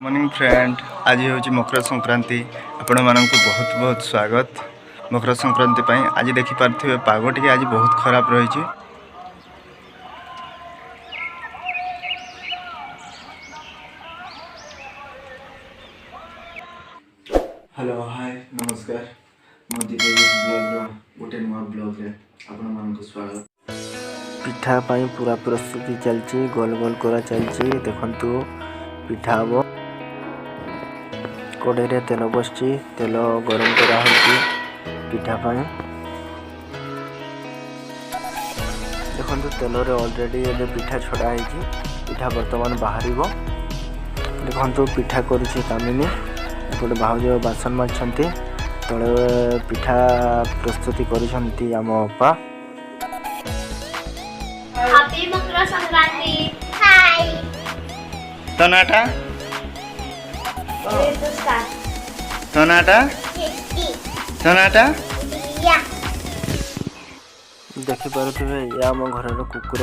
Morning friend, आज हूँ मकर संक्रांति। आपण मानक बहुत बहुत स्वागत। मकर संक्रांति आज देखिपे पाग टी आज बहुत खराब रही। हेलो हाय नमस्कार, मोदी ब्लॉग गोटे नुआ ब्लॉग रे आपण मानक स्वागत। पिठा पाई पूरा प्रस्तुति चलची, गोल गोल करा चलची। देखंतु पिठा हम कड़े रे तेल बसची, तेल गरम करा होची पिठा पाई। देखंतु तेल रे ऑलरेडी ये पिठा छड़ा है। पिठा वर्तमान बाहर। देखंतु पिठा करुची कामिनी। एपटे भाउज बासन मारछंती, तळे पिठा प्रस्तुति करिसंती आम अपा। हैप्पी मकर संक्रांति। हाय तनाटा तनाटा तनाटा देखि पारुथिबे या आम घर कुकुर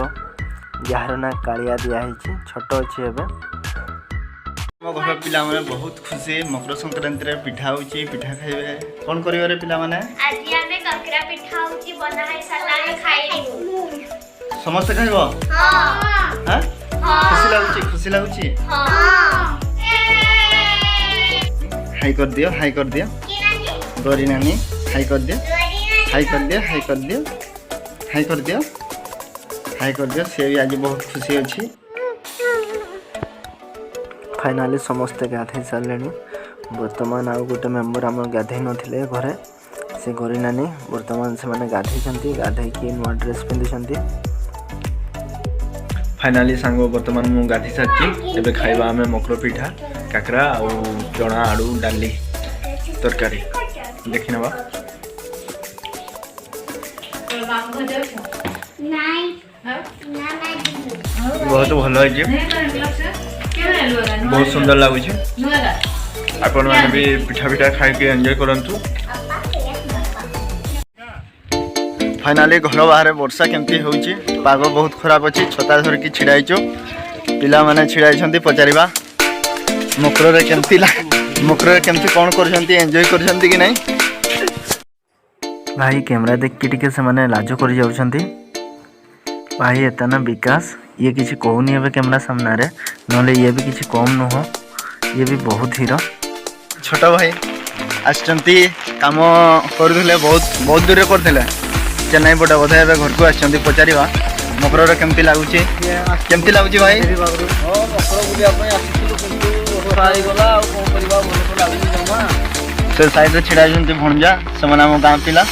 जार ना कालिया दिया है। छोट अच्छे मो घर पिला माने बहुत खुशी। मकर संक्रांति रे पिठा होची, पिठा खाइबे। कोन करियो रे पिला माने? आज हमें ककरा पिठा होची बना है, सलाह खाइबो। समस्त खाइबो? हां हां खुशी लागुची, खुशी लागुची। हां हाई कर दियो, हाई कर दियो। गरी नानी हाई कर दियो, हाई कर दियो, हाई कर दियो, हाई कर दियो, हाई कर दियो। से भी आज बहुत खुशी अच्छी। फाइनाली समस्ते गाधे सारे। बर्तमान आउ गोटे मेम्बर आम गाधे नथिले घरे, से गरी नानी बर्तमान से माने गाधे गाधे नुआ ड्रेस पिंधि। फाइनाली सांग बर्तमान मु गाधी सारी। एबे खाइबा आमे मकर पिठा, काकरा और चना आलू डाली तरकारी। देखि नबा बहुत भल है, बहुत सुंदर लगुच। आपण माने भी पिठा पिठा खाई के एंजॉय करंतु। फाइनाली घर बाहर वर्षा केमती होची, पाग बहुत खराब अच्छी। छता धरिकी छिड़ाइचु, पिला माने छिड़ाई पचारिबा मकर केमती कौन करछंती, एंजॉय करछंती कि नहीं। भाई कैमरा देख के टिके से माने लाजो कर जाउछंती। भाई एता ना विकास ये किसी कहूनी एबे कैमरा सामने रे, नले ये भी किसी कम नुह, ये भी बहुत हीरो। छोटा भाई आछंती काम करथले, बहुत दूर करथले चेन्नई पटे बोधे। एबे घर को आछंती पचारिबा मकर रे केमती लागुची, केमती लागुची भाई। से साइड रे छिड़ा भणजा से गाँ पिला।